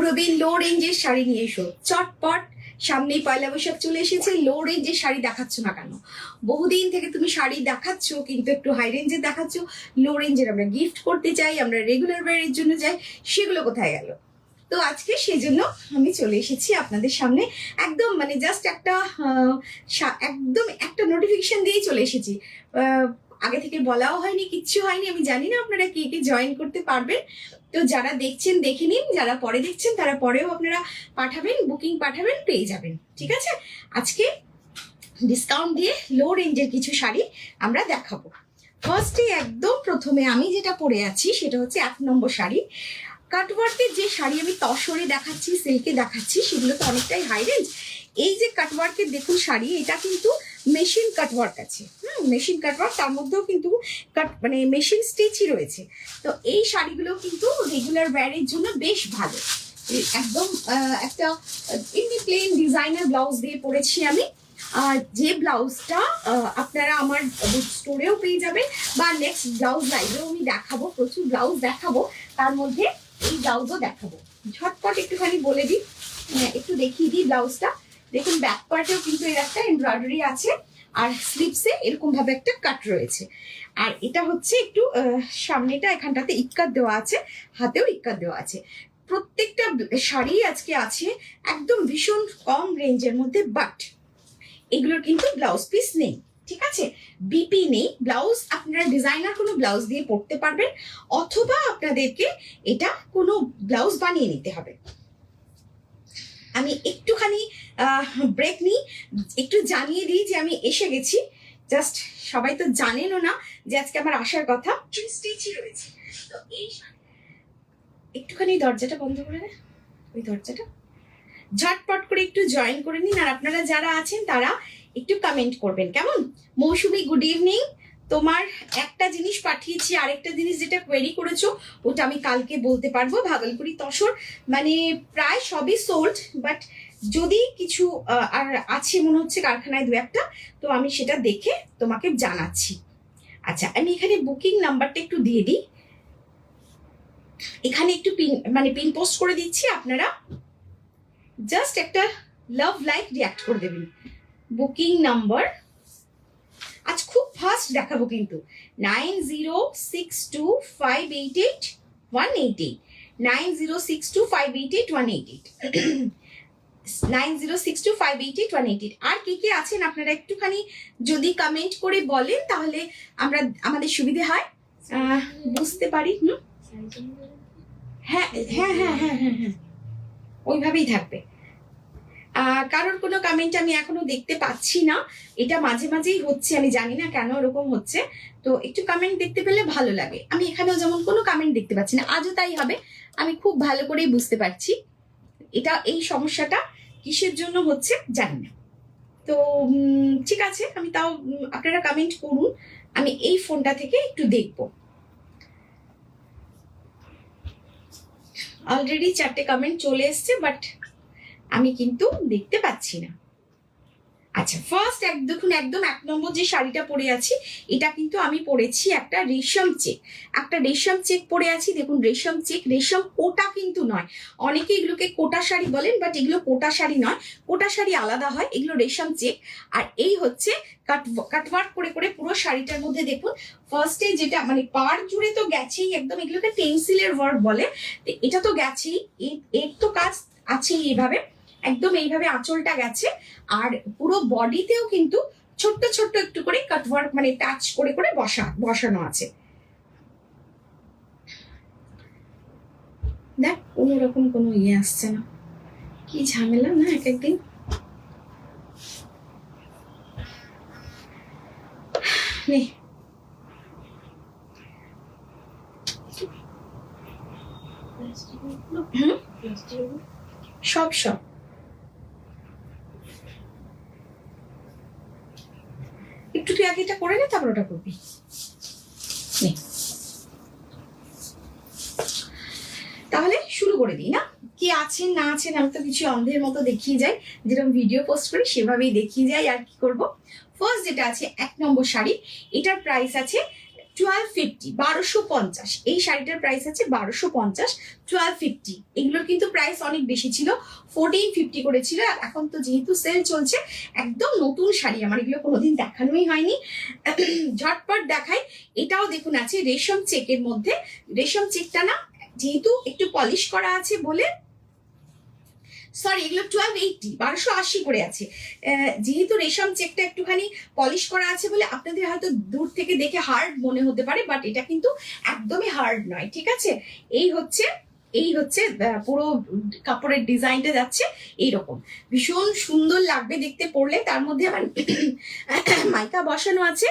পুরবী লো রেঞ্জের শাড়ি নিয়ে এসো চটপট। সামনেই পয়লা বৈশাখ চলে এসেছে, লো রেঞ্জের শাড়ি দেখাচ্ছ না কেন? বহুদিন থেকে তুমি শাড়ি দেখাচ্ছ কিন্তু একটু হাই রেঞ্জের দেখাচ্ছ। লো রেঞ্জের আমরা গিফট করতে চাই, আমরা রেগুলার ওয়্যারের জন্য যাই, সেগুলো কোথায় গেল? তো আজকে সেজন্য আমি চলে এসেছি আপনাদের সামনে। একদম মানে জাস্ট একটা একদম একটা নোটিফিকেশন দিয়েই চলে এসেছি। আগে থেকে বলাও হয়নি, কিচ্ছু হয়নি। আমি জানি না আপনারা কে কে জয়েন করতে পারবেন। তো যারা দেখছেন দেখে নিন, যারা পরে দেখছেন তারা পরেও আপনারা পাঠাবেন, বুকিং পাঠাবেন, পেয়ে যাবেন। ঠিক আছে, আজকে ডিসকাউন্ট দিয়ে লো রেঞ্জের কিছু শাড়ি আমরা দেখাবো। ফার্স্টে একদম প্রথমে আমি যেটা পরে আছি সেটা হচ্ছে 1 নম্বর শাড়ি। কাটওয়ার্কের যে শাড়ি আমি তসরে দেখাচ্ছি, সিল্কে দেখাচ্ছি, সেগুলো তো অনেকটাই হাই রেঞ্জ। এই যে কাটওয়ার্কের দেখুন শাড়ি, এটা কিন্তু মেশিন কাটওয়ার্ক আছে। মেশিন কাটওয়ার্ক, তার মধ্যেও কিন্তু মানে মেশিন স্টিচই রয়েছে। তো এই শাড়িগুলো কিন্তু রেগুলার ওয়্যারের জন্য বেশ ভালো। একদম একটা এমনি প্লেন ডিজাইনার ব্লাউজ দিয়ে পরেছি আমি। আর যে ব্লাউজটা আপনারা আমার স্টোরেও পেয়ে যাবেন, বা নেক্সট ব্লাউজ লাইভেও আমি দেখাবো, প্রচুর ব্লাউজ দেখাবো, তার মধ্যে এই ব্লাউজও দেখাবো। ঝটপট একটুখানি বলে দিই, একটু দেখিয়ে দিই ব্লাউজটা। দেখুন ব্যাক পার্টেও কিন্তু এর একটা এমব্রয়ডারি আছে, আর স্লিভসে এরকম ভাবে একটা কাট রয়েছে। আর এটা হচ্ছে একটু সামনেটা এখানটাতে ইক্কাত দেওয়া আছে, হাতেও ইক্কাত দেওয়া আছে। প্রত্যেকটা শাড়ি আজকে আছে একদম ভীষণ কম রেঞ্জের মধ্যে, বাট এগুলোর কিন্তু ব্লাউজ পিস নেই। ঠিক আছে, বিপি নেই ব্লাউজ। আপনারা ডিজাইনার কোনো ব্লাউজ দিয়ে পরতে পারবেন, অথবা আপনাদেরকে এটা কোনো ব্লাউজ বানিয়ে নিতে হবে। আমি একটুখানি ব্রেক নিই, একটু জানিয়ে দিই যে আমি এসে গেছি। জাস্ট সবাই তো জানেনও না যে আজকে আমার আসার কথা। স্টিচই রয়েছে। তো এই একটুখানি দরজাটা বন্ধ করে দে, ওই দরজাটা। ঝটপট করে একটু জয়েন করে নিন, আর আপনারা যারা আছেন তারা একটু কমেন্ট করবেন, কেমন? মৌসুমি, গুড ইভিনিং। তোমার একটা জিনিস পাঠিয়েছি, আরেকটা জিনিস যেটা কোয়েরি করেছো ওটা আমি কালকে বলতে পারবো। ভাগলপুরি তসর মানে প্রায় সবই সোল্ড, বাট যদি কিছু আর আছে মনে হচ্ছে কারখানায় 2-1টা, তো আমি সেটা দেখে তোমাকে জানাচ্ছি। আচ্ছা, আমি এখানে বুকিং নাম্বারটা একটু দিয়ে দিই, এখানে একটু পিন পোস্ট করে দিচ্ছি। আপনারা জাস্ট একটা লাভ লাইক রিয়াক্ট করে দেবেন। বুকিং নাম্বার আজ খুব ফাস্ট দেখাবো কিন্তু 9062588188 9062588188 9062588188। আর কে কে আছেন আপনারা একটুখানি যদি কমেন্ট করে বলেন তাহলে আমাদের সুবিধে হয়, বুঝতে পারি। হ্যাঁ হ্যাঁ হ্যাঁ হ্যাঁ হ্যাঁ হ্যাঁ, ওইভাবেই থাকবে। কারোর কোনো কমেন্ট আমি এখনো দেখতে পাচ্ছি না, এটা মাঝে মাঝেই হচ্ছে, আমি জানি না কেন এরকম হচ্ছে। তো একটু কমেন্ট দেখতে পেলে ভালো লাগে। আমি এখানেও যেমন কোনো কমেন্ট দেখতে পাচ্ছি না, আজও তাই হবে। আমি খুব ভালো করেই বুঝতে পারছি এটা, এই সমস্যাটা কিসের জন্য হচ্ছে জানি না। তো ঠিক আছে, আমি তাও আপনারা কমেন্ট করুন, আমি এই ফোনটা থেকে একটু দেখব। অলরেডি 4টে কমেন্ট চলে এসছে, বাট আমি কিন্তু দেখতে পাচ্ছি না। আচ্ছা, ফার্স্ট দেখুন একদম 1 নম্বর যে শাড়িটা পরে আছি, এটা কিন্তু আমি পরেছি একটা রেশম চেক পরে আছি। দেখুন রেশম চেক, রেশম কোটা কিন্তু নয়। অনেকে এগুলোকে কোটা শাড়ি বলেন, বাট এগুলো কোটা শাড়ি নয়, কোটা শাড়ি আলাদা হয়, এগুলো রেশম চেক। আর এই হচ্ছে কাটওয়ার্ক করে করে পুরো শাড়িটার মধ্যে দেখুন ফার্স্টে যেটা মানে পার জুড়ে তো গেছেই একদম, এগুলোকে টেন্সিলের ওয়ার্ক বলে, এটা তো গেছেই, এর তো কাজ আছেই এইভাবে, একদম এইভাবে আঁচলটা গেছে। আর পুরো বডিতেও কিন্তু ছোট্ট ছোট্ট একটু করে কাটওয়ার্ক মানে টাচ করে করে বসানো আছে। দেখ কোনো রকম কোনো ইয়ে আসছে না, কি ঝামেলা না এক একদিন। সব একটু তুই আগে এটা করে নে, তারপর ওটা করবি। তাহলে শুরু করে দিই না? কি আছেন না আছেন, আমি তো কিছু অন্ধের মতো দেখিয়ে যাই, যেরকম ভিডিও পোস্ট করি সেভাবেই দেখিয়ে যাই। আর কি করব, ফার্স্ট যেটা আছে 1 নম্বর শাড়ি, এটার প্রাইস আছে 1250, 1250। এই শাড়িটার প্রাইস আছে 1250, 1250। এগুলোর কিন্তু প্রাইস অনেক বেশি ছিল, 1450 করেছিল। এখন তো যেহেতু সেল চলছে, একদম নতুন শাড়ি, আমার এগুলো কোনোদিন দেখানোই হয়নি, ঝটপট দেখাই। এটাও দেখুন আছে রেশম চেকের মধ্যে। রেশম চেকটা না যেহেতু একটু পলিশ করা আছে বলে, সরি এগুলো 1280, 1280 করে আছে। যেহেতু রেশম চেকটা একটুখানি পলিশ করা আছে বলে আপনাদের হয়তো দূর থেকে দেখে হার্ড মনে হতে পারে, বাট এটা কিন্তু একদমই হার্ড নয়, ঠিক আছে। এই হচ্ছে পুরো কাপড়ের ডিজাইনটা যাচ্ছে এইরকম, ভীষণ সুন্দর লাগবে দেখতে পড়লে। তার মধ্যে আবার মাইকা বসানো আছে।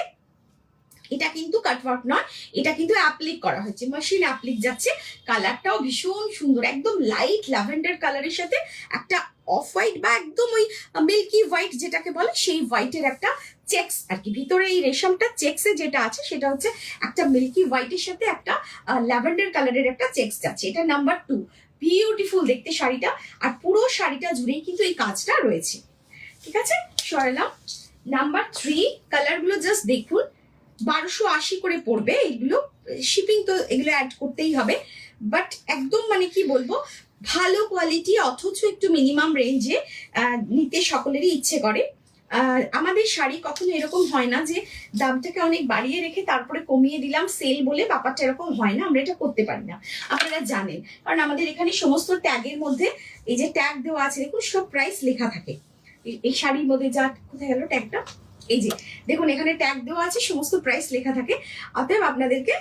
এটা কিন্তু কাটওয়ার্ক নয়, এটা কিন্তু অ্যাপ্লিক করা হয়েছে, মেশিন অ্যাপ্লিক যাচ্ছে। কালারটাও ভীষণ সুন্দর, একদম লাইট ল্যাভেন্ডার কালারের সাথে একটা অফ হোয়াইট বা একদম ওই মিল্কি হোয়াইট যেটাকে বলে সেই হোয়াইটের একটা চেকস আর কি। ভিতরে এই রেশমটা চেকসে যেটা আছে সেটা হচ্ছে একটা মিল্কি হোয়াইটের সাথে একটা ল্যাভেন্ডার কালারের একটা চেকস যাচ্ছে। এটা নাম্বার 2, বিউটিফুল দেখতে শাড়িটা। আর পুরো শাড়িটা জুড়েই কিন্তু এই কাজটা রয়েছে, ঠিক আছে। সরালাম। নাম্বার 3, কালারগুলো জাস্ট দেখুন, 1280 করে পড়বে এগুলো। শিপিং তো এগুলো অ্যাড করতেই হবে, বাট একদম মানে কি বলবো, ভালো কোয়ালিটি অথচ একটু মিনিমাম রেঞ্জে নিতে সকলেরই ইচ্ছে করে। আমাদের শাড়ি কখনো এরকম হয় না যে দামটাকে অনেক বাড়িয়ে রেখে তারপরে কমিয়ে দিলাম সেল বলে, ব্যাপারটা এরকম হয় না, আমরা এটা করতে পারি না, আপনারা জানেন। কারণ আমাদের এখানে সমস্ত ট্যাগের মধ্যে এই যে ট্যাগ দেওয়া আছে দেখুন, সব প্রাইস লেখা থাকে। এই শাড়ির মধ্যে যা, কোথায় গেল ট্যাগটা, এই যে দেখুন এখানে ট্যাগ দেওয়া আছে, সমস্ত প্রাইস লেখা থাকে, অতএব আপনাদেরকে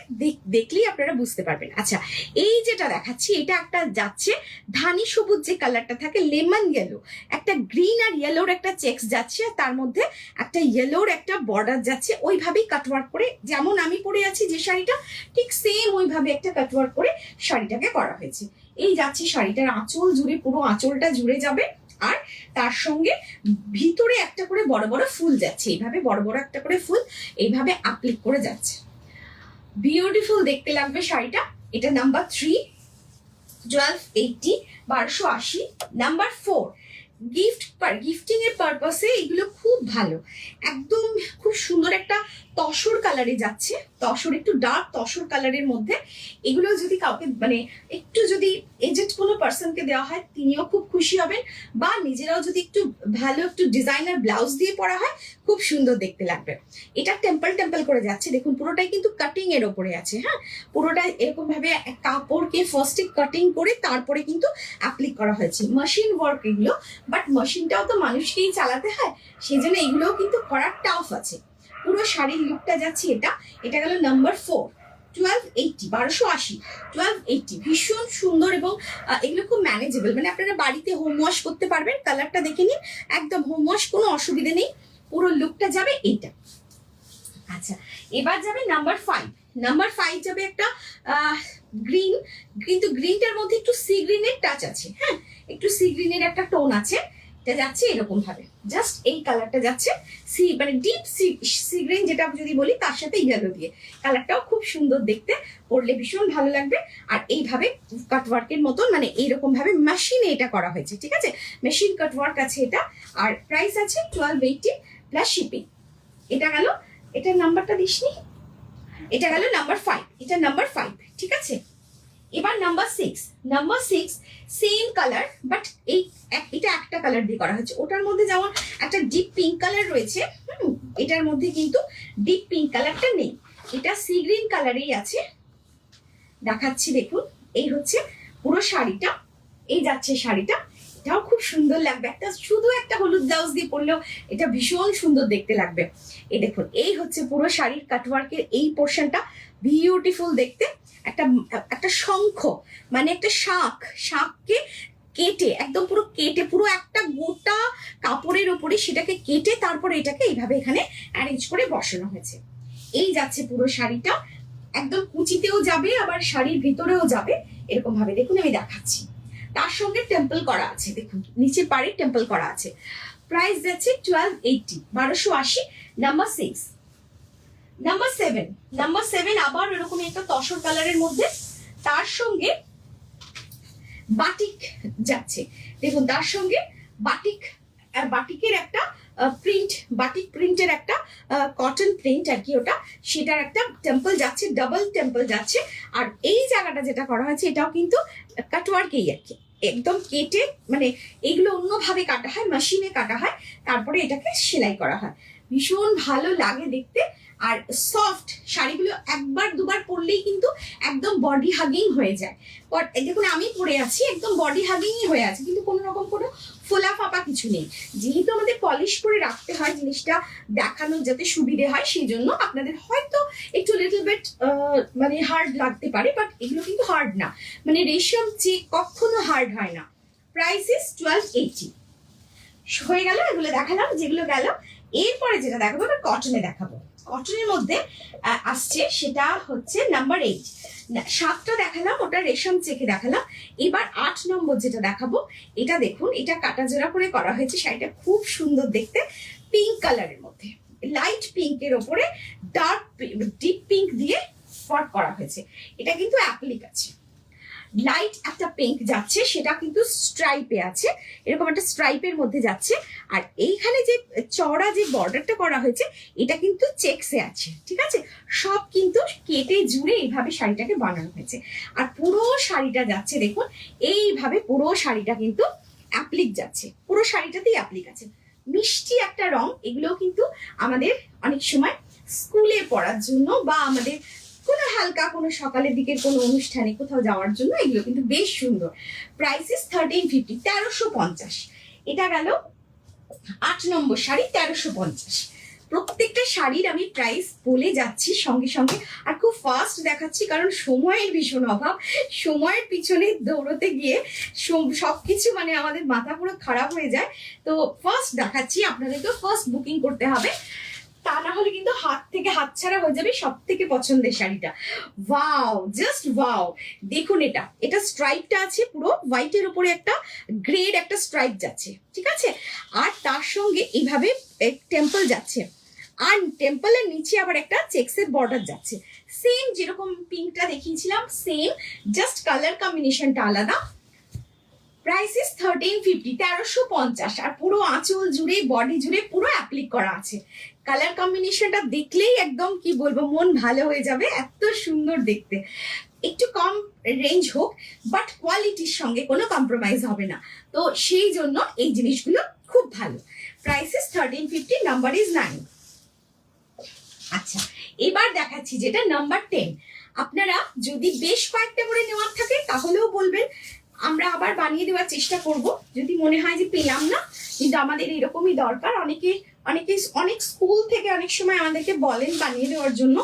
দেখলেই আপনারা বুঝতে পারবেন। আচ্ছা, এই যেটা দেখাচ্ছি এটা একটা যাচ্ছে ধানি সবুজ যে কালারটা থাকে, লেমন ইয়েলো, একটা গ্রিন আর ইয়েলোর একটা চেকস যাচ্ছে, আর তার মধ্যে একটা ইয়েলোর একটা বর্ডার যাচ্ছে। ওইভাবেই কাটওয়ার্ক করে, যেমন আমি পরে আছি যে শাড়িটা, ঠিক সেম ওইভাবে একটা কাটওয়ার্ক করে শাড়িটাকে করা হয়েছে। এই যাচ্ছে শাড়িটার আঁচল জুড়ে, পুরো আঁচলটা জুড়ে যাবে, আর তার সঙ্গে ভিতরে একটা করে বড় বড় ফুল যাচ্ছে, এইভাবে বড় বড় একটা করে ফুল এইভাবে অ্যাপ্লিক করে যাচ্ছে। বিউটিফুল দেখতে লাগবে শাড়িটা। এটা নাম্বার 3, 1280, 1280। নাম্বার 4, গিফটিং এর পারপাসে এগুলো খুব ভালো, একদম খুব সুন্দর একটা তসর কালারে যাচ্ছে, তসর একটু ডার্ক তসর কালারের মধ্যে। এগুলো যদি কাউকে মানে একটু যদি এজেড কোনো পার্সনকে দেওয়া হয় তিনিও খুব খুশি হবেন, বা নিজেরাও যদি একটু ভালো একটু ডিজাইনার ব্লাউজ দিয়ে পরা হয় খুব সুন্দর দেখতে লাগবে। এটা টেম্পল টেম্পল করে যাচ্ছে, দেখুন পুরোটাই কিন্তু কাটিং এর ওপরে আছে। হ্যাঁ, পুরোটা এরকম ভাবে কাপড়কে ফার্স্টে কাটিং করে তারপরে কিন্তু অ্যাপ্লিক করা হয়েছে, মেশিন ওয়ার্ক এগুলো। বাট মেশিনটাও তো মানুষকেই চালাতে হয়, সেই জন্য এগুলোও কিন্তু করার টাফ আছে। পুরো শাড়ির লুকটা যাচ্ছে এটা গেল নাম্বার 4, 1280, 1280, 1280। ভীষণ সুন্দর এবং এগুলো খুব ম্যানেজেবল, মানে আপনারা বাড়িতে হোম ওয়াশ করতে পারবেন। কালারটা দেখে নিন, একদম হোম ওয়াশ, কোনো অসুবিধা নেই। পুরো লুকটা যাবে এইটা। আচ্ছা, এবার যাবে নাম্বার 5। নাম্বার 5 যাবে একটা গ্রিন, কিন্তু গ্রিনটার মধ্যে একটু সি গ্রিনের টাচ আছে। হ্যাঁ, একটু সি গ্রিনের একটা টোন আছে। এটা যাচ্ছে এরকম ভাবে, জাস্ট এই কালারটা যাচ্ছে সি, মানে ডিপ সি গ্রিন যেটা যদি বলি, তার সাথে ইয়েলো দিয়ে। কালারটাও খুব সুন্দর দেখতে, পরলে ভীষণ ভালো লাগবে। আর এইভাবে কাটওয়ার্কের মতন, মানে এইরকম ভাবে মেশিনে এটা করা হয়েছে, ঠিক আছে, মেশিন কাটওয়ার্ক আছে এটা। আর প্রাইস আছে 1280 প্লাস শিপিং। এটা গেল, এটার নাম্বারটা দিসনি, এটা গেল নাম্বার 5, এটা নাম্বার 5, ঠিক আছে। এবার number 6, number 6 same colour, but এটা একটা কালার দিয়ে করা হয়েছে। ওটার মধ্যে যেমন একটা ডিপ পিঙ্ক কালার রয়েছে, এটার মধ্যে কিন্তু ডিপ পিঙ্ক কালারটা নেই, এটা সি গ্রিন কালারেই আছে। দেখাচ্ছি দেখুন, এই হচ্ছে পুরো শাড়িটা, এই যাচ্ছে শাড়িটা। এটাও খুব সুন্দর লাগবে, একটা শুধু একটা হলুদ ব্লাউজ দিয়ে পরলেও এটা ভীষণ সুন্দর দেখতে লাগবে। এই দেখুন, এই হচ্ছে পুরো শাড়ির কাটওয়ার্কের এই পোর্শনটা, বিউটিফুল দেখতে। একটা শঙ্খ, মানে একটা শাঁখকে কেটে, একদম পুরো কেটে, পুরো একটা গোটা কাপড়ের উপরে সেটাকে কেটে তারপরে এটাকে এইভাবে এখানে অ্যারেঞ্জ করে বসানো হয়েছে। এই যাচ্ছে পুরো শাড়িটা, একদম কুচিতেও যাবে আবার শাড়ির ভিতরেও যাবে এরকম ভাবে। দেখুন আমি দেখাচ্ছি, তার সঙ্গে টেম্পল করা আছে, দেখুন নিচে পাড়ে টেম্পল করা আছে। প্রাইস যাচ্ছে 1280, 1280। নাম্বার 6, নাম্বার 7 আবার এরকম একটা তসর কালারের মধ্যে, তার সঙ্গে বাটিক যাচ্ছে। দেখুন তার সঙ্গে বাটিকের একটা প্রিন্ট, বাটিক প্রিন্টের একটা কটন প্রিন্ট আর কি, ওটা সেটার একটা টেম্পল যাচ্ছে, ডাবল টেম্পল যাচ্ছে। আর এই জায়গাটা যেটা করা হয়েছে এটাও কিন্তু কাটওয়ার্কেই আর কি, একদম কেটে, মানে এগুলো অন্যভাবে কাটা হয়, মেশিনে কাটা হয়, তারপরে এটাকে সেলাই করা হয়। ভীষণ ভালো লাগে দেখতে। আর সফট শাড়িগুলো একবার দুবার পরলেই কিন্তু একদম বডি হাগিং হয়ে যায়। দেখুন আমি পরে আছি, একদম বডি হাগিংই হয়ে আছে, কিন্তু কোনো রকম কোনো ফোলা ফাঁপা কিছু নেই। যেহেতু আমাদের পলিশ করে রাখতে হয়, জিনিসটা দেখানো যাতে সুবিধে হয়, সেই জন্য আপনাদের হয়তো একটু লিটল বিট মানে হার্ড লাগতে পারে, বাট এগুলো কিন্তু হার্ড না, মানে রেশম যে কখনো হার্ড হয় না। প্রাইস ইস 1280 হয়ে গেল, এগুলো দেখালাম যেগুলো গেল। এরপরে যেটা দেখাবো ওটা কটনে দেখাবো। কটনের মধ্যে আসছে সেটা হচ্ছে নাম্বার 8, 7টা দেখালাম, ওটা রেশম চেকে দেখালাম। এবার 8 নম্বর যেটা দেখাবো, এটা দেখুন, এটা কাটা জোড়া করে করা হয়েছে, শাড়িটা খুব সুন্দর দেখতে, পিঙ্ক কালারের মধ্যে, লাইট পিঙ্কের ওপরে ডার্ক ডিপ পিঙ্ক দিয়ে ওয়ার্ক করা হয়েছে। এটা কিন্তু অ্যাপ্লিক আছে, লাইট একটা পিঙ্ক যাচ্ছে, সেটা কিন্তু স্ট্রাইপে আছে, এরকম একটা স্ট্রাইপের মধ্যে যাচ্ছে। আর এইখানে যে চড়া যে বর্ডারটা করা হয়েছে এটা কিন্তু চেকসে আছে, ঠিক আছে, সব কিন্তু কেটে জুড়ে এইভাবে শাড়িটাকে বানানো হয়েছে। আর পুরো শাড়িটা যাচ্ছে দেখুন এইভাবে, পুরো শাড়িটা কিন্তু অ্যাপ্লিক যাচ্ছে, পুরো শাড়িটাতেই অ্যাপ্লিক আছে। মিষ্টি একটা রং, এগুলো কিন্তু আমাদের অনেক সময় স্কুলে পড়ার জন্য বা আমাদের কোনো হালকা কোনো সকালের দিকের কোনো অনুষ্ঠানে কোথাও যাওয়ার জন্য এগুলো কিন্তু বেশ সুন্দর। Price is 1350, 1350। এটা গেল 8 নম্বর শাড়ি, 1350। প্রত্যেকটা শাড়ির আমি প্রাইস বলে যাচ্ছি সঙ্গে সঙ্গে, আর খুব ফাস্ট দেখাচ্ছি কারণ সময়ের ভীষণ অভাব, সময়ের পিছনে দৌড়তে গিয়ে সবকিছু মানে আমাদের মাথা পুরো খারাপ হয়ে যায়। তো ফার্স্ট দেখাচ্ছি, আপনাদেরকে ফার্স্ট বুকিং করতে হবে, তা না হলে কিন্তু হাত থেকে হাতছাড়া হয়ে যাবে সব থেকে পছন্দের শাড়িটা। ওয়াও, জাস্ট ওয়াও, দেখুন এটা স্ট্রাইপটা আছে পুরো হোয়াইটের উপরে, একটা গ্রেড একটা স্ট্রাইপ যাচ্ছে, ঠিক আছে, আর তার সঙ্গে এইভাবে টেম্পল যাচ্ছে, আর টেম্পলের নিচে আবার একটা চেক্সের বর্ডার যাচ্ছে, সেম যেরকম পিঙ্কটা দেখিয়েছিলাম সেম, জাস্ট কালার কম্বিনেশনটা আলাদা। Price is 1350, 1350। আর পুরো আঁচল জুড়ে বডি জুড়ে পুরো অ্যাপ্লিক করা আছে। কালার কম্বিনেশনটা দেখলেই একদম কি বলবো, মন ভালো হয়ে যাবে, এত সুন্দর দেখতে। একটু কম রেঞ্জ হোক বাট কোয়ালিটির সঙ্গে কোনো কম্প্রোমাইজ হবে না, তো সেই জন্য এই জিনিসগুলো খুব ভালো। Price is 1350, number is 9। আচ্ছা, এবার দেখাচ্ছি যেটা নাম্বার 10। আপনারা যদি বেশ কয়েকটা করে নেওয়ার থাকে তাহলেও বলবেন, আমরা আবার বানিয়ে দেওয়ার চেষ্টা করব। যদি মনে হয় যে পেলাম না, কিন্তু আমাদের এরকমই দরকার, অনেক স্কুল থেকে অনেক সময় আমাদেরকে বলেন বানিয়ে দেওয়ার জন্য,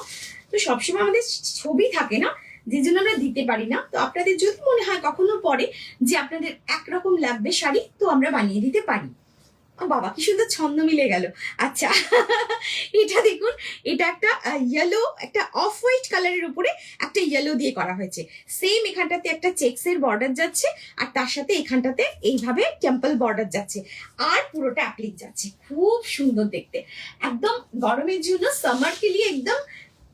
তো সবসময় আমাদের ছবি থাকে না, যে জন্য আমরা দিতে পারি না। তো আপনাদের যদি মনে হয় কখনো পরে যে আপনাদের একরকম লাগবে শাড়ি, তো আমরা বানিয়ে দিতে পারি। ও বাবা, কি সুন্দর ছন্দ মিলে গেল। আচ্ছা, এটা দেখুন, এটা একটা ইয়েলো, একটা অফ হোয়াইট কালারের উপরে একটা ইয়েলো দিয়ে করা হয়েছে, সেম এখানটাতে একটা চেক্সের বর্ডার যাচ্ছে, আর তার সাথে এখানটাতে এইভাবে টেম্পল বর্ডার যাচ্ছে, আর পুরোটা অ্যাপ্লিক যাচ্ছে, খুব সুন্দর দেখতে, একদম গরমের জন্য সামার কে লিয়ে একদম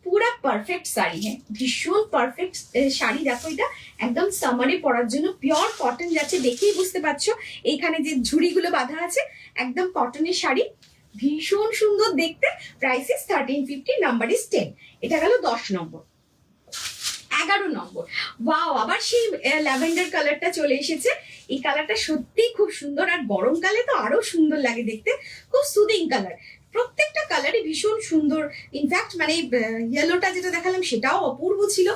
পুরা পারফেক্ট শাড়ি। হ্যাঁ, ভীষণ পারফেক্ট শাড়ি। দেখো, এটা একদম সামারে পরার জন্য পিওর কটন যাচ্ছে, দেখেই বুঝতে পারছো এইখানে যে ঝুড়িগুলো বাঁধা আছে, একদম কটনের শাড়ি, ভীষণ সুন্দর দেখতে। প্রাইস ইস 1350, নাম্বার ইস 10। এটা গেল 10 নম্বর। 11 নম্বর, ওয়াও, আবার সেই ল্যাভেন্ডার কালারটা চলে এসেছে। এই কালারটা সত্যিই খুব সুন্দর, আর গরমকালে তো আরো সুন্দর লাগে দেখতে, খুব সুদিং কালার। প্রত্যেকটা কালারই ভীষণ সুন্দর। ইনফ্যাক্ট মানে ইয়েলোটা যেটা দেখালাম সেটাও অপূর্ব ছিল,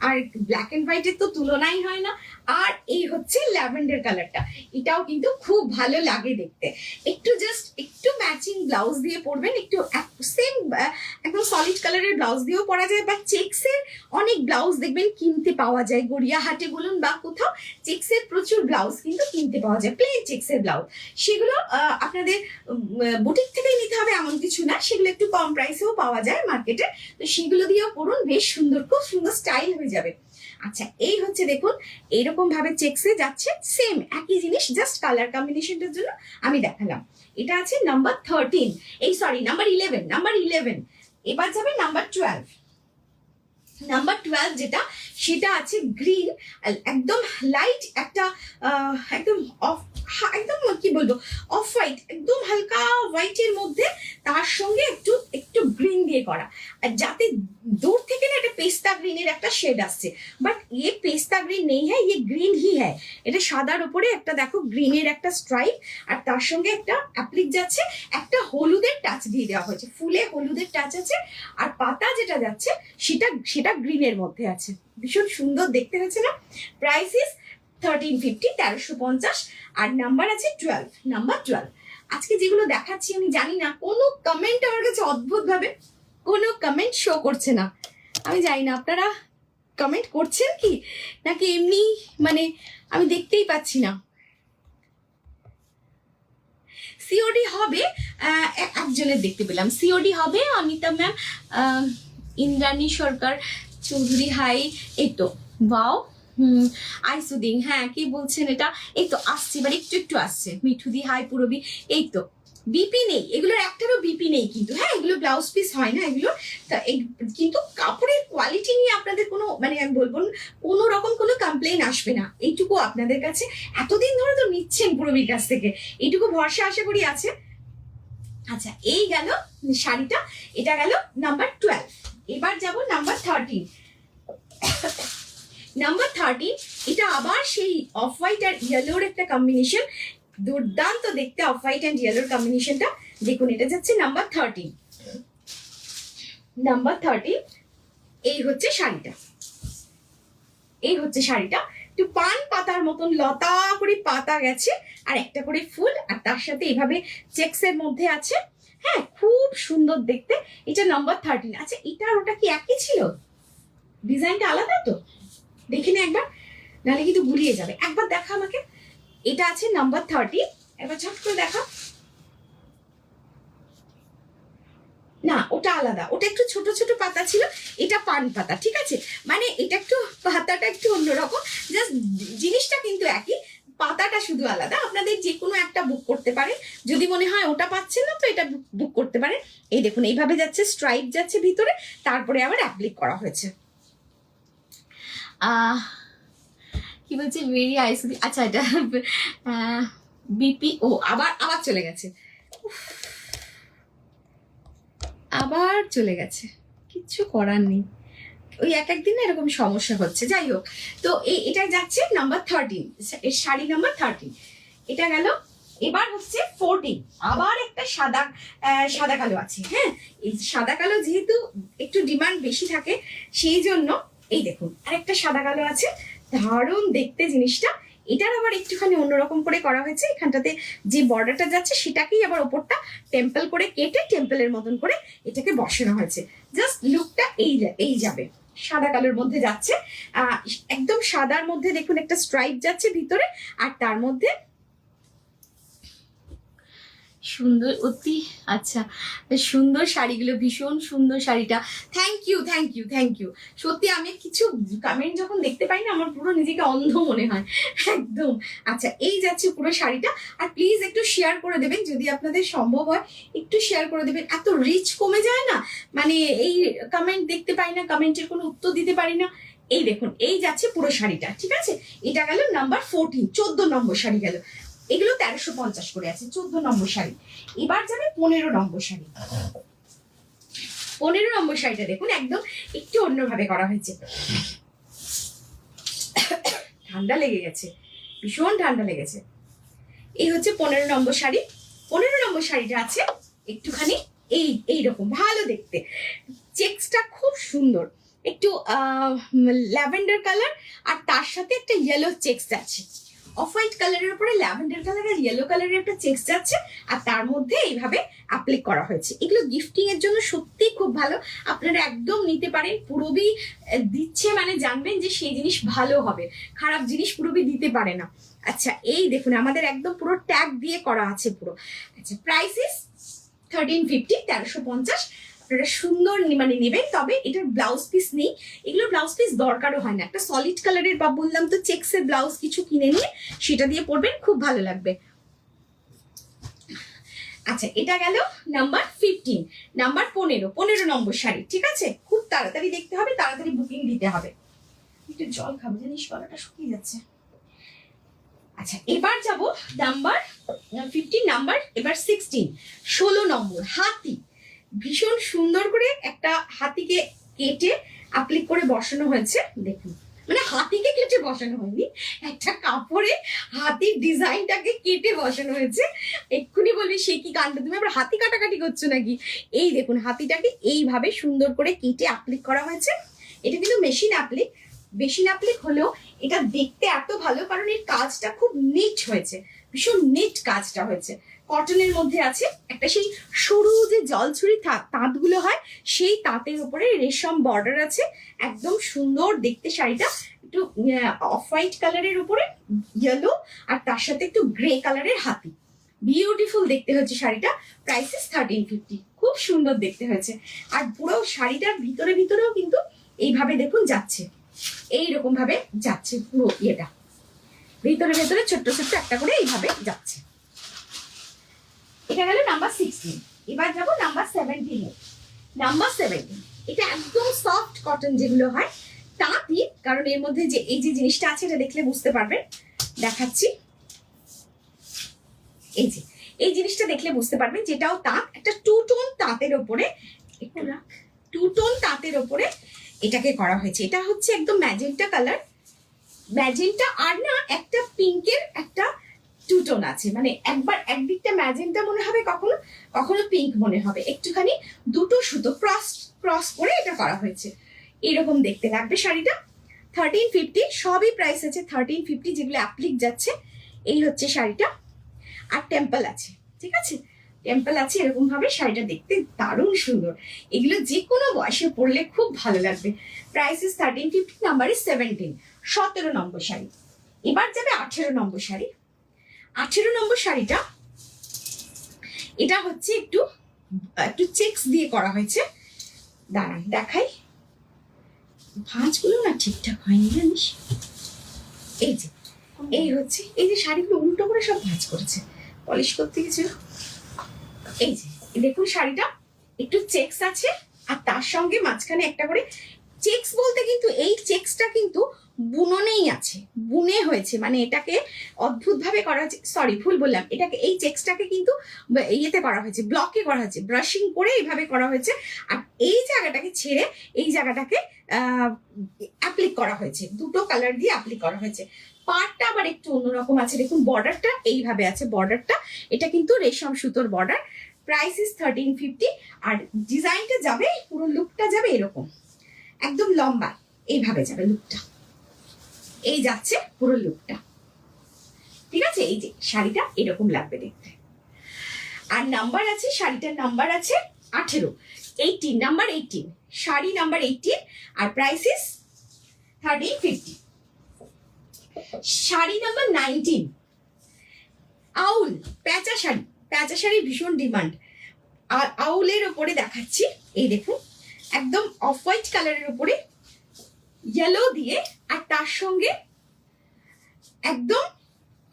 আর ব্ল্যাক এন্ড হোয়াইটের তো তুলনাই হয় না। আর এই হচ্ছে ল্যাভেন্ডার কালারটা, এটাও কিন্তু খুব ভালো লাগে দেখতে। একটু ম্যাচিং ব্লাউজ দিয়ে পরবেন, একটু সেম একদম সলিড কালারের ব্লাউজ দিয়েও পরা যায়, বা চেক্সের অনেক ব্লাউজ দেখবেন কিনতে পাওয়া যায়, গড়িয়াহাটে বলুন বা কোথাও, চেক্সের প্রচুর ব্লাউজ কিন্তু কিনতে পাওয়া যায়, প্লেন চেক্সের ব্লাউজ। সেগুলো আপনাদের বুটিক থেকেই নিতে হবে এমন কিছু না, সেগুলো একটু কম প্রাইসেও পাওয়া যায় মার্কেটে, তো সেগুলো দিয়েও পরুন, বেশ সুন্দর, খুব সুন্দর স্টাইল হয়ে যাবে। আচ্ছা, এই হচ্ছে দেখুন এইরকম ভাবে চেক্সে যাচ্ছে, সেম একই জিনিস, জাস্ট কালার কম্বিনেশনটার জন্য আমি দেখালাম। এটা আছে নাম্বার 13, নাম্বার 11। এবার যাবে নাম্বার 12। নাম্বার 12 যেটা, সেটা আছে গ্রিন, একদম লাইট একটা একদম অফ, একদম কি বলবো, অফ হোয়াইট, একদম হালকা হোয়াইটের মধ্যে তার সঙ্গে একটু একটু গ্রিন দিয়ে করা, আর যাতে दूर থেকে না এটা পেস্তা গ্রিনের একটা শেড আসছে, বাট ये পেস্তা গ্রিন নেই হ্যাঁ, ये গ্রিন হি হ্যাঁ। এটা সাদার উপরে একটা দেখো গ্রিনের একটা স্ট্রাইপ, আর তার সঙ্গে একটা অ্যাপ্লিক যাচ্ছে, একটা হলুদের টাচ দিয়ে দেওয়া হয়েছে, ফুলে হলুদের টাচ আছে, আর পাতা যেটা যাচ্ছে সেটা সেটা গ্রিনের মধ্যে আছে। ভীষণ সুন্দর দেখতে হয়েছে না? প্রাইস ইস 1350, 1350, আর নাম্বার আছে 12, নাম্বার 12। আজকে যেগুলো দেখাচ্ছি আমি জানি না, কোনো কমেন্ট আমার কাছে অদ্ভুত ভাবে কোনো কমেন্ট শো করছে না। আমি জানি না আপনারা কমেন্ট করছেন কি নাকি এমনি, মানে আমি দেখতেই পাচ্ছি না। সিওডি হবে, একজনের দেখতে পেলাম সিওডি হবে, অনিতা ম্যাম, ইন্দ্রাণী সরকার চৌধুরী, হাই, এই তো ওয়াও, আইসুদিন, হ্যাঁ কি বলছেন এটা, এই তো আসছে, এবার একটু একটু আসছে, মিঠুদি হাই, পুরবি, এই তো। বিপি নেই, এগুলোর একটারও বিপি নেই কিন্তু, হ্যাঁ এগুলো ব্লাউজ পিস হয় না এগুলো, কিন্তু কাপড়ের কোয়ালিটি নিয়ে আপনাদের কোনো, মানে আমি বলবো কোনো রকম কোনো কমপ্লেন আসবে না, এইটুকু আপনাদের কাছে, এতদিন ধরে তো নিচ্ছেন পুরবির কাছ থেকে, এইটুকু ভরসা আশা করি আছে। আচ্ছা এই গেল শাড়িটা, এটা গেল নাম্বার 12। এবার যাব নাম্বার 13। নাম্বার 13, এটা আবার সেই অফ হোয়াইট আর ইয়েলোর একটা কম্বিনেশন, দুর্দান্ত দেখতে অফ হোয়াইট অ্যান্ড ইয়েলোর কম্বিনেশনটা। দেখুন এটা যাচ্ছে নাম্বার 13। নাম্বার 13, এই হচ্ছে শাড়িটা, এই হচ্ছে শাড়িটা, একটু পান পাতার মতন লতা করে পাতা গেছে, আর একটা করে ফুল, আর তার সাথে এইভাবে চেক্সের মধ্যে আছে, হ্যাঁ খুব সুন্দর দেখতে। এটা নাম্বার 13। আচ্ছা এটা আর ওটা কি একই ছিল? ডিজাইনটা আলাদা তো, দেখে নে একবার, নাহলে কিন্তু গুলিয়ে যাবে। একবার দেখা আমাকে, এটা আছে নাম্বার 30, একবার ঝট করে দেখা। না ওটা আলাদা, ওটা একটু ছোট ছোট পাতা ছিল, এটা পান পাতা, ঠিক আছে, মানে এটা একটু পাতাটা একটু অন্যরকম, জাস্ট জিনিসটা কিন্তু একই, পাতাটা শুধু আলাদা। আপনাদের যে কোনো একটা বুক করতে পারেন, যদি মনে হয় ওটা পাচ্ছেন না তো এটা বুক করতে পারেন। এই দেখুন এইভাবে যাচ্ছে, স্ট্রাইপ যাচ্ছে ভিতরে, তারপরে আবার অ্যাপ্লিক করা হয়েছে। কি বলছে ভেরি আইসুদি, আচ্ছা এটা বিপি, ও আবার আবার চলে গেছে, আবার চলে গেছে, কিচ্ছু করার নেই, ওই এক একদিন এরকম সমস্যা হচ্ছে। যাই হোক, তো এটা যাচ্ছে নাম্বার 13, শাড়ি নাম্বার 13। এটা গেল, এবার হচ্ছে 14, আবার একটা সাদা সাদা কালো আছে, হ্যাঁ এই সাদা কালো যেহেতু একটু ডিমান্ড বেশি থাকে সেই জন্য এই দেখুন আরেকটা সাদা কালো আছে, দারুণ দেখতে জিনিসটা। এটার আবার একটুখানি অন্যরকম করে করা হয়েছে, এখানটাতে যে বর্ডারটা যাচ্ছে সেটাকেই আবার ওপরটা টেম্পল করে কেটে টেম্পলের মতন করে এটাকে বসানো হয়েছে, জাস্ট লুকটা এই যাবে, সাদা কালোর মধ্যে যাচ্ছে, একদম সাদার মধ্যে দেখুন একটা স্ট্রাইপ যাচ্ছে ভিতরে, আর তার মধ্যে সুন্দর অতি, আচ্ছা সুন্দর শাড়িগুলো, ভীষণ সুন্দর শাড়িটা, thank you thank you thank you. সত্যি আমি কিছু কমেন্ট যখন দেখতে পাই না আমার পুরো নিজেকে অন্ধ মনে হয় একদম। আচ্ছা এই যাচ্ছে পুরো শাড়িটা, আর প্লিজ একটু শেয়ার করে দেবেন যদি আপনাদের সম্ভব হয়, একটু শেয়ার করে দেবেন, এত রিচ কমে যায় না, মানে এই কমেন্ট দেখতে পাই না, কমেন্টের কোনো উত্তর দিতে পারি না। এই দেখুন এই যাচ্ছে পুরো শাড়িটা, ঠিক আছে, এটা গেল নাম্বার 14, 14 নম্বর শাড়ি গেল। এগুলো 1350 করে আছে, 14 নম্বর শাড়ি। এবার যাবে 15 নম্বর শাড়ি। 15 নম্বর শাড়িটা দেখুন একদম একটু অন্যভাবে করা হয়েছে, ঠান্ডা লেগে গেছে, ভীষণ ঠান্ডা লেগেছে। এই হচ্ছে 15 নম্বর শাড়ি। 15 নম্বর শাড়িটা আছে একটুখানি এইরকম ভালো দেখতে, চেক্সটা খুব সুন্দর, একটু ল্যাভেন্ডার কালার, আর তার সাথে একটা ইয়েলো চেক্স আছে, অফ হোয়াইট কালারের উপরে ল্যাভেন্ডার কালার আর ইয়েলো কালারের একটা চেক্স যাচ্ছে, আর তার মধ্যে এইভাবে অ্যাপ্লিক করা হয়েছে। এগুলো গিফটিং এর জন্য সত্যি খুব ভালো, আপনারা একদম নিতে পারেন। পুরবি দিচ্ছে মানে জানবেন যে সেই জিনিস ভালো হবে, খারাপ জিনিস পুরবি দিতে পারে না। আচ্ছা এই দেখুন আমাদের একদম পুরো ট্যাগ দিয়ে করা আছে পুরো। আচ্ছা প্রাইস ইস 1350, 1350। আপনারা সুন্দর মানে নেবেন, তবে এটার ব্লাউজ পিস নেই, এগুলো ব্লাউজ পিস দরকারও হয় না, একটা সলিড কালারের বা বললাম তো চেক্সের ব্লাউজ কিছু কিনে নিয়ে সেটা দিয়ে পরবেন, খুব ভালো লাগবে। আচ্ছা এটা গেল নাম্বার 15, নাম্বার 15 নম্বর শাড়ি, ঠিক আছে, খুব তাড়াতাড়ি দেখতে হবে, তাড়াতাড়ি বুকিং দিতে হবে। একটু জল খাবো, জানিস গলাটা শুকিয়ে যাচ্ছে। আচ্ছা, এবার যাব নাম্বার 15, নাম্বার এবার 16, 16 নম্বর হাতি। ভীষণ সুন্দর করে একটা হাতিকে কেটে অ্যাপ্লিক করে বসানো হয়েছে। দেখুন, মানে হাতিকে কেটে বসানো হয়নি, একটা কাপড়ে হাতির ডিজাইনটাকে কেটে বসানো হয়েছে। এক্ষুনি বলবি সে কি কাণ্ড, তুমি আবার হাতি কাটাকাটি করছো নাকি? এই দেখুন, হাতিটাকে এইভাবে সুন্দর করে কেটে অ্যাপ্লিক করা হয়েছে। এটা কিন্তু মেশিন অ্যাপ্লিক, মেশিন অ্যাপ্লিক হলেও এটা দেখতে এত ভালো, কারণ এর কাজটা খুব নিট হয়েছে, ভীষণ নিট কাজটা হয়েছে। কটনের মধ্যে আছে, একটা সেই সরু যে জলছুরি তাঁতগুলো হয় সেই তাঁতের উপরে রেশম বর্ডার আছে, একদম সুন্দর দেখতে শাড়িটা। একটু অফ হোয়াইট কালারের উপরে ইয়েলো, আর তার সাথে একটু গ্রে কালারের হাতি, বিউটিফুল দেখতে হচ্ছে শাড়িটা। প্রাইসেস 1350, খুব সুন্দর দেখতে হয়েছে। আর পুরো শাড়িটার ভিতরেও কিন্তু এইভাবে দেখুন যাচ্ছে, এইরকম ভাবে যাচ্ছে পুরো ইয়েটা, ভেতরে ছোট্ট ছোট্ট একটা করে এইভাবে যাচ্ছে। এটা গেল নাম্বার 16। এবার যাব নাম্বার 17 এ। নাম্বার 17, এটা একদম সফট কটন যেগুলো হয় তাঁতই, কারণ এর মধ্যে যে এই যে জিনিসটা আছে এটা দেখলে বুঝতে পারবেন, দেখাচ্ছি। এই যে এই জিনিসটা দেখলে বুঝতে পারবেন যেটাও তাঁত, একটা 2 টোন তাঁতের ওপরে, একটু রাখ, 2 টোন তাঁতের ওপরে এটাকে করা হয়েছে। এটা হচ্ছে একদম ম্যাজেন্টা কালার, ম্যাজেন্টা আর না একটা পিঙ্কের একটা 2 টোন আছে, মানে একবার একদিকটা ম্যাজেন্টা মনে হবে, কখনো কখনো পিঙ্ক মনে হবে, একটুখানি দুটো সুতো ক্রস করে এটা করা হয়েছে। এরকম দেখতে লাগবে শাড়িটা। 1350, সবই প্রাইস আছে 1350, যেগুলো অ্যাপ্লিক যাচ্ছে। এই হচ্ছে শাড়িটা, আর টেম্পল আছে, ঠিক আছে, টেম্পল আছে। এরকম ভাবে শাড়িটা দেখতে দারুণ সুন্দর, এগুলো যে কোনো বয়সে পরলে খুব ভালো লাগবে। প্রাইসেস 1350, নাম্বারে 17, 17 নম্বর শাড়ি। এবার যাবে 18 নম্বর শাড়ি। 18 নম্বর শাড়িটা, এটা হচ্ছে একটু চেক্স দিয়ে করা হয়েছে। দাঁড়ান দেখাই, ভাঁজগুলো না ঠিকঠাক হয়নি জানিস। এই যে এই হচ্ছে, এই যে শাড়িগুলো উল্টো করে সব ভাঁজ করেছে, পলিশ করতে গেছিল। এই যে দেখুন, শাড়িটা একটু চেক্স আছে, আর তার সঙ্গে মাঝখানে একটা করে চেক্স, বলতে কিন্তু এই চেক্সটা কিন্তু বুননেই আছে, বুনে হয়েছে, মানে এটাকে অদ্ভুত ভাবে করা হয়েছে। সরি, ভুল বললাম, এটাকে এই চেক্সটাকে কিন্তু ইয়েতে করা হয়েছে, ব্লকে করা হয়েছে, ব্রাশিং করে এইভাবে করা হয়েছে। আর এই জায়গাটাকে ছেড়ে এই জায়গাটাকে অ্যাপ্লিক করা হয়েছে, দুটো কালার দিয়ে অ্যাপ্লিক করা হয়েছে। পার্টটা আবার একটু অন্যরকম আছে, দেখুন বর্ডারটা এইভাবে আছে, বর্ডারটা এটা কিন্তু রেশম সুতোর বর্ডার। প্রাইস ইস 1350, আর ডিজাইনটা যাবে, পুরো লুকটা যাবে এরকম, একদম লম্বা এইভাবে যাবে লুকটা, এই যাচ্ছে পুরো লুকটা, ঠিক আছে। এই যে শাড়িটা এরকম লাগবে দেখতে। আর নাম্বার আছে, শাড়িটার নাম্বার আছে 18, 18, নাম্বার 18, শাড়ি নাম্বার 18, আর price is 1350। Sari number 19, owl প্যাঁচা শাড়ি, প্যাঁচা শাড়ির ভীষণ ডিমান্ড। আর আউলের ওপরে দেখাচ্ছি, এই দেখুন, একদম অফ হোয়াইট কালারের উপরে ইয়েলো দিয়ে, আর তার সঙ্গে একদম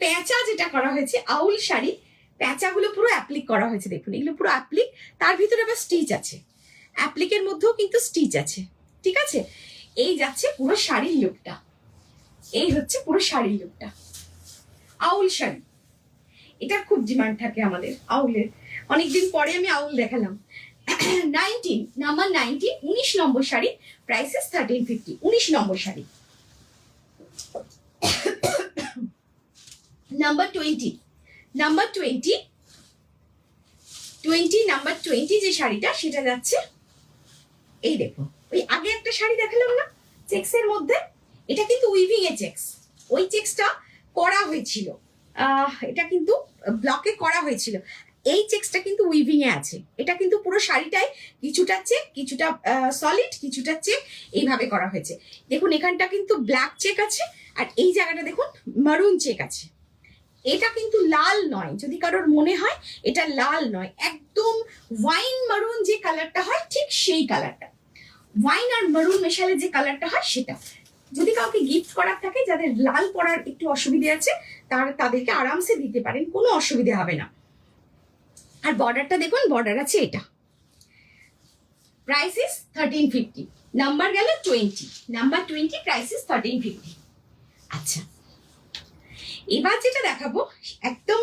প্যাঁচা যেটা করা হয়েছে, আউল শাড়ি, প্যাঁচাগুলো পুরো অ্যাপ্লিক করা হয়েছে। দেখুন এগুলো পুরো অ্যাপ্লিক, তার ভিতরে আবার স্টিচ আছে, অ্যাপ্লিকের মধ্যেও কিন্তু স্টিচ আছে, ঠিক আছে। এই যাচ্ছে পুরো শাড়ির লুকটা, এই হচ্ছে পুরো শাড়ির লুকটা। আউল শাড়ি, এটার খুব ডিমান্ড থাকে আমাদের আউলের, অনেকদিন পরে আমি আউল দেখালাম। 19, নাম্বার 19, 19 নম্বর শাড়ি, প্রাইসেস 1350, 19 নম্বর শাড়ি। নাম্বার 20, নাম্বার 20, নাম্বার 20 যে শাড়িটা, সেটা যাচ্ছে, এই দেখুন, ওই আগে একটা শাড়ি দেখালাম না চেক্সের মধ্যে, এটা কিন্তু উইভিং এ চেক্স, ওই চেক্সটা করা হয়েছিল, এটা কিন্তু ব্লকে করা হয়েছিল। এই চেক্সটা কিন্তু উইভিং এ আছে, এটা কিন্তু পুরো শাড়িটাই কিছুটা চেক, কিছুটা সলিড, কিছুটা চেক, এইভাবে করা হয়েছে। দেখুন এখানটা কিন্তু ব্ল্যাক চেক আছে, আর এই জায়গাটা দেখুন মারুন চেক আছে। এটা কিন্তু লাল নয়, যদি কারোর মনে হয় এটা লাল নয়, একদম ওয়াইন মারুন যে কালারটা হয়, ঠিক সেই কালারটা, ওয়াইন আর মারুন মেশালে যে কালারটা হয় সেটা। যদি কাউকে গিফট করার থাকে, যাদের লাল পরার একটু অসুবিধে আছে, তাদেরকে আরামসে দিতে পারেন, কোনো অসুবিধে হবে না। আর বর্ডারটা দেখুন, বর্ডার আছে এটা। প্রাইস ইস 1350, নাম্বার গেল 20, নাম্বার 20, প্রাইস ইস 1350। আচ্ছা, এবার যেটা দেখাবো একদম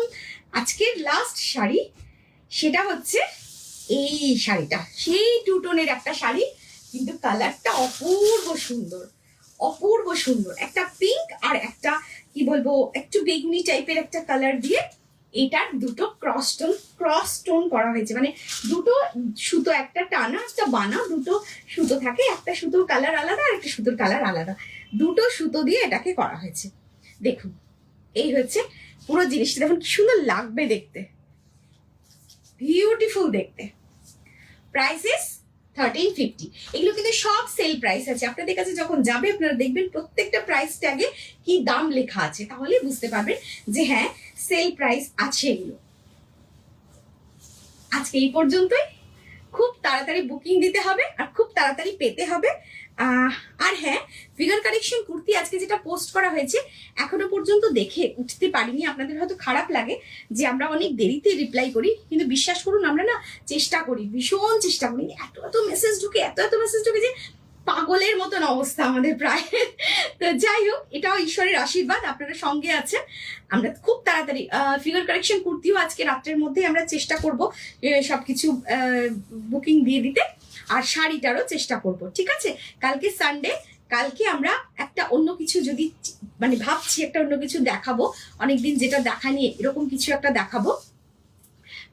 আজকের লাস্ট শাড়ি, সেটা হচ্ছে এই শাড়িটা, সেই টু টোনের একটা শাড়ি, কিন্তু কালারটা অপূর্ব সুন্দর, অপূর্ব সুন্দর, একটা পিঙ্ক আর একটা কি বলবো একটু বেগুনি টাইপের একটা কালার দিয়ে এটার দুটো ক্রস টোন করা হয়েছে, মানে দুটো সুতো, একটা টানা একটা বানা, দুটো সুতো থাকে, একটা সুতোর কালার আলাদা আর একটা সুতোর কালার আলাদা, দুটো সুতো দিয়ে এটাকে করা হয়েছে। দেখুন এই হচ্ছে পুরো জিনিসটা, দেখুন কি সুন্দর লাগবে দেখতে, বিউটিফুল দেখতে। Price is 1350। এগুলো কিন্তু সব সেল প্রাইস আছে, আপনাদের কাছে যখন যাবে আপনারা দেখবেন প্রত্যেকটা প্রাইস ট্যাগে কি দাম লেখা আছে, তাহলে বুঝতে পারবেন যে হ্যাঁ সেল প্রাইস আছে এগুলো। আজকে এই পর্যন্তই, খুব তাড়াতাড়ি বুকিং দিতে হবে আর খুব তাড়াতাড়ি পেতে হবে। আর হ্যাঁ, ফিগার কারেকশন কুর্তি আজকে যেটা পোস্ট করা হয়েছে এখনো পর্যন্ত দেখে উঠতে পারিনি, আপনাদের হয়তো খারাপ লাগে যে আমরা অনেক দেরিতে রিপ্লাই করি, কিন্তু বিশ্বাস করুন আমরা না চেষ্টা করি, ভীষণ চেষ্টা করি, এত এত মেসেজ ঢুকে, এত এত মেসেজ ঢুকে যে পাগলের মতন অবস্থা আমাদের প্রায়। তো যাই হোক, এটাও ঈশ্বরের আশীর্বাদ, আপনারা সঙ্গে আছেন। আমরা খুব তাড়াতাড়ি ফিগার কারেকশন কুর্তিও আজকে রাত্রের মধ্যে আমরা চেষ্টা করব সবকিছু বুকিং দিয়ে দিতে, আর শাড়িটারও চেষ্টা করব, ঠিক আছে? কালকে সানডে, কালকে আমরা একটা অন্য কিছু যদি মানে ভাবছি একটা অন্য কিছু দেখাবো, অনেকদিন যেটা দেখানি এরকম কিছু একটা দেখাবো,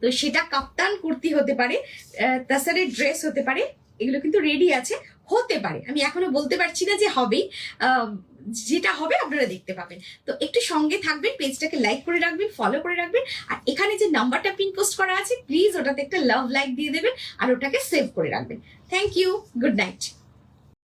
তো সেটা কাপ্তান কুর্তি হতে পারে, তাসারের ড্রেস হতে পারে, এগুলো কিন্তু রেডি আছে, হতে পারে, আমি এখনো বলতে পারছি না যে হবেই, যেটা হবে আপনারা দেখতে পাবেন। তো একটু সঙ্গে থাকবেন, পেজটাকে লাইক করে রাখবেন, ফলো করে রাখবেন, আর এখানে যে নাম্বারটা পিন পোস্ট করা আছে প্লিজ ওটাতে একটা লাভ লাইক দিয়ে দেবেন আর ওটাকে সেভ করে রাখবেন। Thank you, good night.